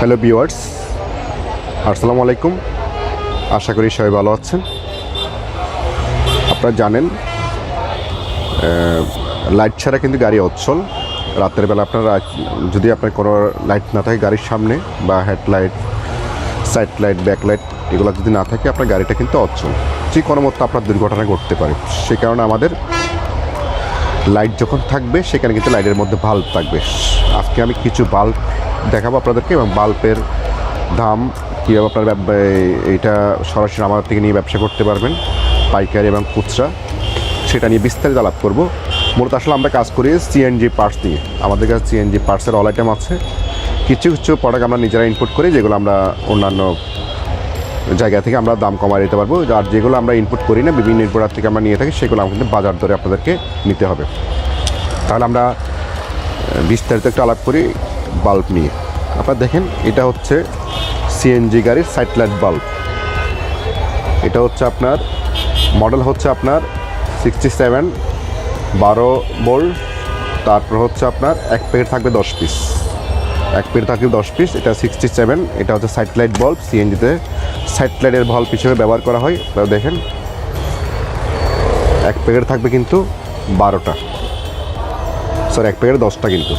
Hello viewers, আসসালামু আলাইকুম। আশা করি সবাই ভালো আছেন। আপনারা জানেন লাইট ছাড়া কিন্তু গাড়ি অচল। রাতের বেলা আপনারা যদি আপনার কোনো লাইট না থাকে গাড়ির সামনে, বা হেডলাইট, সাইড লাইট, ব্যাকলাইট এগুলো যদি না থাকে আপনার গাড়িটা কিন্তু অচল, যে কোনো মতো আপনার দুর্ঘটনা ঘটতে পারে। সে কারণে আমাদের লাইট যখন থাকবে সেখানে কিন্তু লাইটের মধ্যে বাল্ব থাকবে। আজকে আমি কিছু বাল্ব দেখাবো আপনাদেরকে, এবং বাল্বের দাম কীভাবে আপনার এইটা সরাসরি আমাদের থেকে নিয়ে ব্যবসা করতে পারবেন, পাইকারি এবং খুচরা, সেটা নিয়ে বিস্তারিত আলাপ করব। মূলত আসলে আমরা কাজ করি সিএনজি পার্টস নিয়ে। আমাদের কাছে সিএনজি পার্টসের অল আইটেম আছে। কিছু কিছু প্রোডাক্ট আমরা নিজেরা ইনপুট করি, যেগুলো আমরা অন্যান্য জায়গা থেকে আমরা দাম কমায় দিতে পারবো। আর যেগুলো আমরা ইনপুট করি না, বিভিন্ন প্রোডাক্ট থেকে আমরা নিয়ে থাকি, সেগুলো আমরা কিন্তু বাজার দরে আপনাদেরকে নিতে হবে। তাহলে আমরা বিস্তারিত একটু আলাপ করি বাল্ব নিয়ে। আপনারা দেখেন, এটা হচ্ছে সিএনজি গাড়ির সাইড লাইট বাল্ব। এটা হচ্ছে আপনার মডেল হচ্ছে আপনার 67 12 ভোল্ট। তারপর হচ্ছে আপনার এক প্যাকেট থাকবে 10 পিস, এক প্যাকেট থাকবে 10 পিস। এটা 67, এটা হচ্ছে সাইড লাইট বাল্ব। সিএনজিতে সাইড লাইটের বাল্ব হিসেবে ব্যবহার করা হয়। আপনারা দেখেন, এক প্যাকেট থাকবে কিন্তু 12টা, সরি এক প্যাকেট 10টা কিন্তু।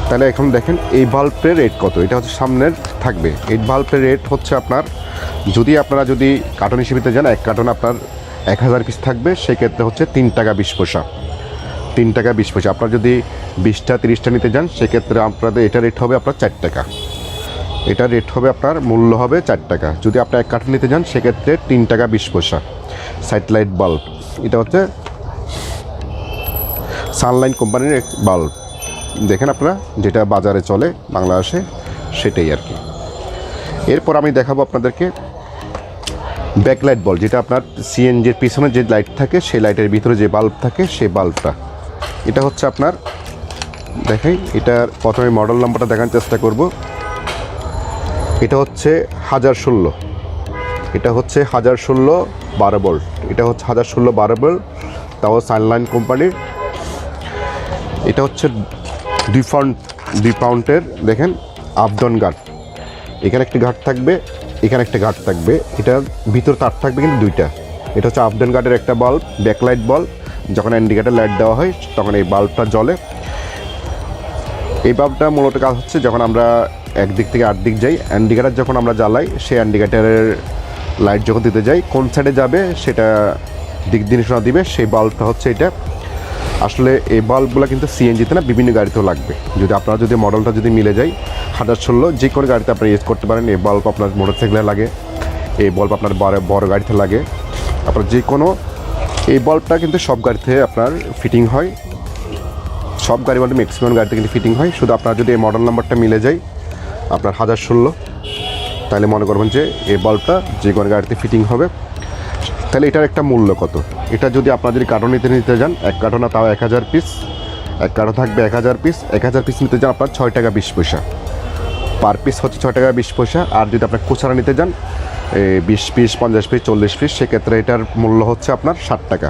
তাহলে এখন দেখেন এই বাল্বের রেট কত। এটা হচ্ছে সামনের থাকবে। এই বাল্বের রেট হচ্ছে আপনার, যদি আপনারা যদি কার্টন হিসেবে যান, এক কার্টন আপনার 1000 পিস থাকবে, সেক্ষেত্রে হচ্ছে 3 টাকা 20 পয়সা, 3 টাকা 20 পয়সা। আপনার যদি 20টা 30টা নিতে যান, সেক্ষেত্রে আপনাদের এটা রেট হবে আপনার 4 টাকা। এটা রেট হবে আপনার মূল্য হবে 4 টাকা। যদি আপনি এক কার্টন নিতে যান, সেক্ষেত্রে 3 টাকা 20 পয়সা। সাইড লাইট বাল্ব, এটা হচ্ছে সানলাইট কোম্পানির এক বাল্ব। দেখেন আপনারা, যেটা বাজারে চলে বাংলাদেশে, সেটাই আর কি। এরপর আমি দেখাবো আপনাদেরকে ব্যাকলাইট বাল্ব, যেটা আপনার সিএনজির পিছনে যে লাইট থাকে, সেই লাইটের ভিতরে যে বাল্ব থাকে, সেই বাল্বটা। এটা হচ্ছে আপনার, দেখাই, এটার প্রথমে মডেল নাম্বারটা দেখার চেষ্টা করব। এটা হচ্ছে 1016, এটা হচ্ছে 1016 12 ভোল্ট। এটা হচ্ছে 1016 12 ভোল্ট, তাও সানলাইট কোম্পানির। এটা হচ্ছে 2 পাউন্ডের দেখেন আপডাউন গার্ড। এখানে একটি গার্ড থাকবে, এখানে একটা গার্ড থাকবে। এটার ভিতর তার থাকবে কিন্তু 2টা। এটা হচ্ছে আপডাউন গার্ডের একটা বাল্ব, ব্যাকলাইট বাল্ব। যখন ইন্ডিকেটর লাইট দেওয়া হয়, তখন এই বাল্বটা জ্বলে। এই বাল্বটা মূলত কাজ হচ্ছে, যখন আমরা একদিক থেকে আরেক দিক যাই, ইন্ডিকেটর যখন আমরা জ্বালাই, সেই ইন্ডিকেটরের লাইট যখন দিতে যাই, কোন সাইডে যাবে সেটা দিক নির্দেশনা দিবে। সেই বাল্বটা হচ্ছে এটা। আসলে এই বাল্বগুলো কিন্তু সিএনজিতে না, বিভিন্ন গাড়িতেও লাগবে। যদি আপনারা যদি মডেলটা যদি মিলে যায়, 1016 যে কোনো গাড়িতে আপনারা ইউজ করতে পারেন। এই বাল্ব আপনার মোটরসাইকেলে লাগে, এই বাল্ব আপনার বড় গাড়িতে লাগে, আপনার যে কোনো। এই বাল্বটা কিন্তু সব গাড়িতে আপনার ফিটিং হয়, সব গাড়ি বলতে ম্যাক্সিমাম গাড়িতে কিন্তু ফিটিং হয়। শুধু আপনার যদি এই মডেল নাম্বারটা মিলে যায় আপনার 1016, তাহলে মনে করবেন যে এই বাল্বটা যে কোনো গাড়িতে ফিটিং হবে। তাহলে এটার একটা মূল্য কত। এটা যদি আপনার যদি কার্টন নিতে যান, এক কার্টনে তাও 1000 পিস, এক কার্টন থাকবে 1000 পিস। 1000 পিস নিতে যান আপনার 6 টাকা 20 পয়সা, পার পিস হচ্ছে 6 টাকা 20 পয়সা। আর যদি আপনার খুচরা নিতে যান 20 পিস 50 পিস 40 পিস, সেক্ষেত্রে এটার মূল্য হচ্ছে আপনার 60 টাকা।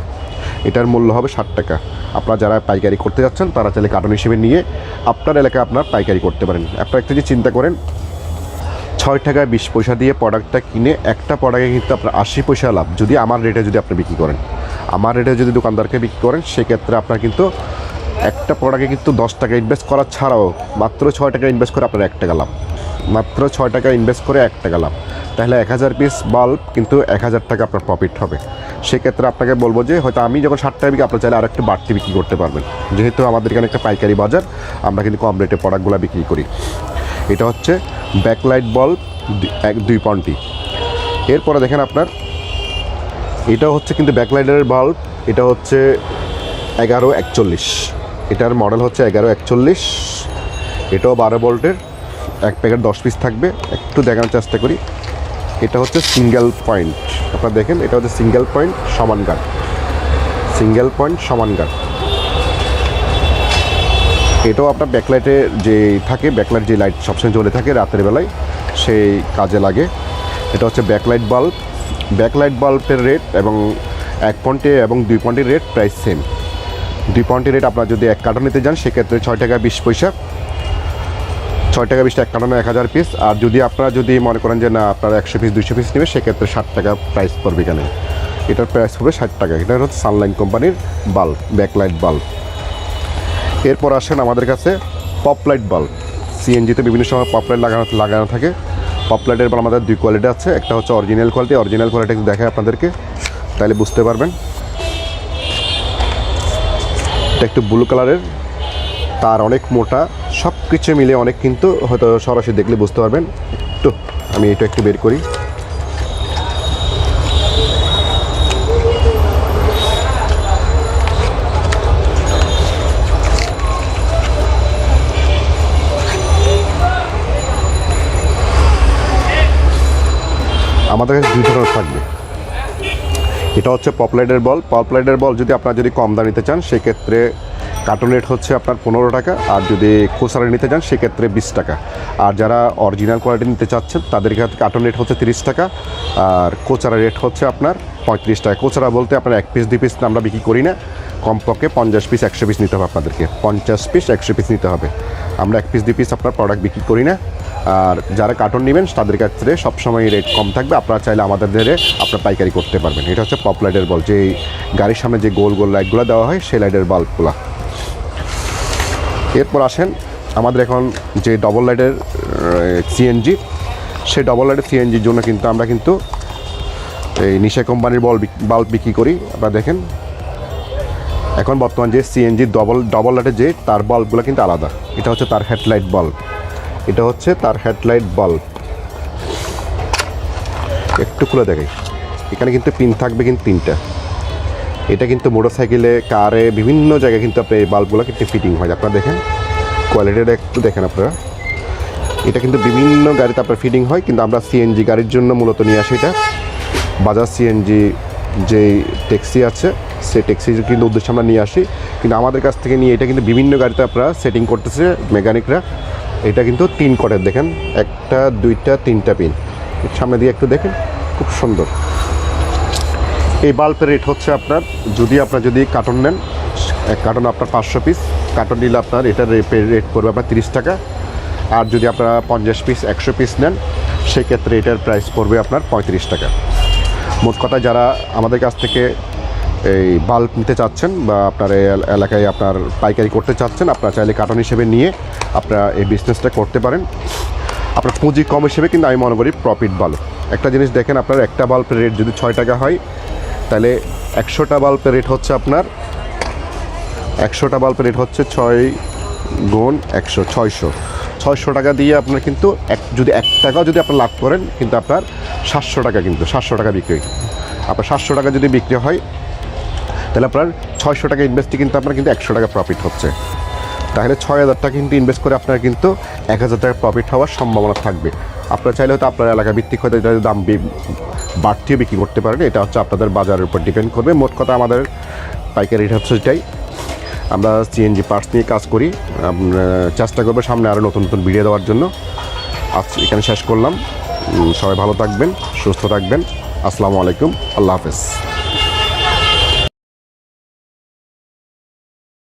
এটার মূল্য হবে 60 টাকা। আপনারা যারা পাইকারি করতে যাচ্ছেন, তারা চাইলে কার্টন হিসেবে নিয়ে আপনার এলাকায় আপনার পাইকারি করতে পারেন। আপনারা একটু যে চিন্তা করেন, 6 টাকা 20 পয়সা দিয়ে প্রোডাক্টটা কিনে একটা প্রোডাক্টে কিন্তু আপনার 80 পয়সা লাভ। যদি আমার রেটে যদি আপনি বিক্রি করেন, আমার রেটে যদি দোকানদারকে বিক্রি করেন, সেক্ষেত্রে আপনার কিন্তু একটা প্রোডাক্টে কিন্তু 10 টাকা ইনভেস্ট করা ছাড়াও মাত্র 6 টাকা ইনভেস্ট করে আপনার 1 টাকা লাভ। মাত্র 6 টাকা ইনভেস্ট করে 1 টাকা লাভ। তাহলে 1000 পিস বাল্ব কিন্তু 1000 টাকা আপনার প্রফিট হবে। সেক্ষেত্রে আপনাকে বলবো যে, হয়তো আমি যখন 60 টাকা বিক্রি, আপনার চাইলে আর একটু বাড়তি বিক্রি করতে পারবেন। যেহেতু আমাদের এখানে একটা পাইকারি বাজার, আমরা কিন্তু কম রেটে প্রোডাক্টগুলো বিক্রি করি। এটা হচ্ছে ব্যাকলাইট বাল্ব 2 পাউন্ডটি। এরপরে দেখেন আপনার, এটা হচ্ছে কিন্তু ব্যাকলাইটের বাল্ব। এটা হচ্ছে 1141, এটার মডেল হচ্ছে 1141। এটাও 12 ভোল্টের, এক প্যাকেট 10 পিস থাকবে। একটু দেখানোর চেষ্টা করি। এটা হচ্ছে সিঙ্গেল পয়েন্ট। আপনারা দেখেন, এটা হচ্ছে সিঙ্গেল পয়েন্ট সমান গার্ড, সিঙ্গেল পয়েন্ট সমান গার্ড। এটাও আপনার ব্যাকলাইটে যে থাকে, ব্যাকলাইট যে লাইট সবসময় জ্বলে থাকে রাতের বেলায়, সেই কাজে লাগে। এটা হচ্ছে ব্যাকলাইট বাল্ব। ব্যাকলাইট বাল্বের রেট এবং 1 পয়েন্টে এবং 2 পয়েন্টের রেট প্রায় সেম। 2 পয়েন্টের রেট আপনার যদি এক কার্টন নিতে যান, সেক্ষেত্রে 6 টাকা 20 পয়সা। 6 টাকা 20 টাকা, এক কার্টনে 1000 পিস। আর যদি আপনারা যদি মনে করেন যে না আপনারা 100 পিস 200 পিস নেবে, সেক্ষেত্রে 60 টাকা প্রাইস পড়বে এখানে। এটার প্রাইস পড়বে 60 টাকা। এটা হচ্ছে সানলাইন কোম্পানির বাল্ব, ব্যাকলাইট বাল্ব। এরপর আসেন আমাদের কাছে পপলাইট বাল্ব। সিএনজিতে বিভিন্ন সময় পপলাইট লাগানো থাকে। পপলাইটের বাল্ব আমাদের 2 কোয়ালিটি আছে। একটা হচ্ছে অরিজিনাল কোয়ালিটি দেখায় আপনাদেরকে, তাহলে বুঝতে পারবেন। এটা একটু ব্লু কালারের, তার অনেক মোটা, সব কিছু মিলে অনেক, কিন্তু হয়তো সরাসরি দেখলে বুঝতে পারবেন। একটু আমি এটা একটু বের করি। আমাদের কাছে 2 ধরনের থাকবে। এটা হচ্ছে পপলাইটের বল। যদি আপনারা কম দাম নিতে চান, সেক্ষেত্রে কার্টন রেট হচ্ছে আপনার 15 টাকা। আর যদি খুচরা নিতে চান, সেক্ষেত্রে 20 টাকা। আর যারা অরিজিনাল কোয়ালিটি নিতে চাচ্ছেন, তাদের কাছে কার্টন রেট হচ্ছে 30 টাকা। আর খুচরা রেট হচ্ছে আপনার 35 টাকা। খুচরা বলতে আপনার 1 পিস 2 পিস আমরা বিক্রি করি না, কমপক্ষে 50 পিস 100 পিস নিতে হবে আপনাদেরকে। 50 পিস 100 পিস নিতে হবে। আমরা 1 পিস 2 পিস আপনার প্রোডাক্ট বিক্রি করি না। আর যারা কার্টন নেবেন, তাদের ক্ষেত্রে সবসময় রেট কম থাকবে। আপনারা চাইলে আমাদের ধরে আপনার পাইকারি করতে পারবেন। এটা হচ্ছে পপলাইটের বল, যে গাড়ির সামনে যে গোল গোল লাইটগুলো দেওয়া হয়, সেই লাইটের বাল্বগুলো। এরপর আসেন আমাদের এখন যে ডবল লাইটের সিএনজি, সেই ডবল লাইটের সিএনজির জন্য কিন্তু আমরা কিন্তু এই নিশা কোম্পানির বাল্ব বিক্রি করি। আপনারা দেখেন, এখন বর্তমান যে সিএনজি ডবল লাইটের যে তার বাল্বগুলো কিন্তু আলাদা। এটা হচ্ছে তার হেডলাইট বাল্ব। একটু খুলে দেখাই। এখানে কিন্তু পিন থাকবে কিন্তু 3টা। এটা কিন্তু মোটরসাইকেলে, কারে, বিভিন্ন জায়গায় কিন্তু আপনার এই বাল্বগুলো কিন্তু ফিটিং হয়। আপনারা দেখেন কোয়ালিটিটা একটু দেখেন আপনারা। এটা কিন্তু বিভিন্ন গাড়িতে আপনার ফিটিং হয়, কিন্তু আমরা সিএনজি গাড়ির জন্য মূলত নিয়ে আসি। এটা বাজাজ সিএনজি যেই ট্যাক্সি আছে, সেই ট্যাক্সির কিন্তু উদ্দেশ্যে আমরা নিয়ে আসি। কিন্তু আমাদের কাছ থেকে নিয়ে এটা কিন্তু বিভিন্ন গাড়িতে আপনারা সেটিং করতেছে মেকানিকরা। এটা কিন্তু 3 কটের, দেখেন 1টা 2টা 3টা পিন। সামনে দিয়ে একটু দেখেন, খুব সুন্দর। এই বাল্বের রেট হচ্ছে আপনার, যদি কার্টন নেন, এক কার্টন আপনার 500 পিস কার্টন নিলে আপনার এটার রেট পড়বে আপনার 30 টাকা। আর যদি আপনারা 50 পিস 100 পিস নেন, সেক্ষেত্রে এটার প্রাইস পড়বে আপনার 35 টাকা। মোট কথা, যারা আমাদের কাছ থেকে এই বাল্ব নিতে চাচ্ছেন বা আপনার এই এলাকায় আপনার পাইকারি করতে চাচ্ছেন, আপনারা চাইলে কার্টন হিসেবে নিয়ে আপনারা এই বিজনেসটা করতে পারেন। আপনার পুঁজি কম হিসেবে কিন্তু আমি মনে করি প্রফিট ভালো। একটা জিনিস দেখেন, আপনার একটা বাল্বের রেট যদি 6 টাকা হয়, তাহলে 100টা বাল্বের রেট হচ্ছে আপনার 6 গুণ 100, 600 টাকা দিয়ে আপনার কিন্তু যদি 1 টাকাও যদি আপনার লাভ করেন, কিন্তু আপনার 700 টাকা, কিন্তু 700 টাকা বিক্রি। আপনার 700 টাকা যদি বিক্রি হয়, তাহলে আপনার 600 টাকা ইনভেস্টে কিন্তু আপনার কিন্তু 100 টাকা প্রফিট হচ্ছে। তাহলে 6000 টাকা কিন্তু ইনভেস্ট করে আপনার কিন্তু 1000 টাকা প্রফিট হওয়ার সম্ভাবনা থাকবে। আপনারা চাইলে হয়তো আপনার এলাকা ভিত্তিক হয়তো এটা দাম বাড়তিও বিক্রি করতে পারেন। এটা হচ্ছে আপনাদের বাজারের উপর ডিপেন্ড করবে। মোট কথা, আমাদের পাইকারি রেট হচ্ছে এটাই। আমরা সিএনজি পার্টস নিয়ে কাজ করি। চেষ্টা করবো সামনে আরও নতুন নতুন ভিডিও দেওয়ার জন্য। আজ এখানে শেষ করলাম। সবাই ভালো থাকবেন, সুস্থ থাকবেন। আসসালামু আলাইকুম, আল্লাহ হাফেজ।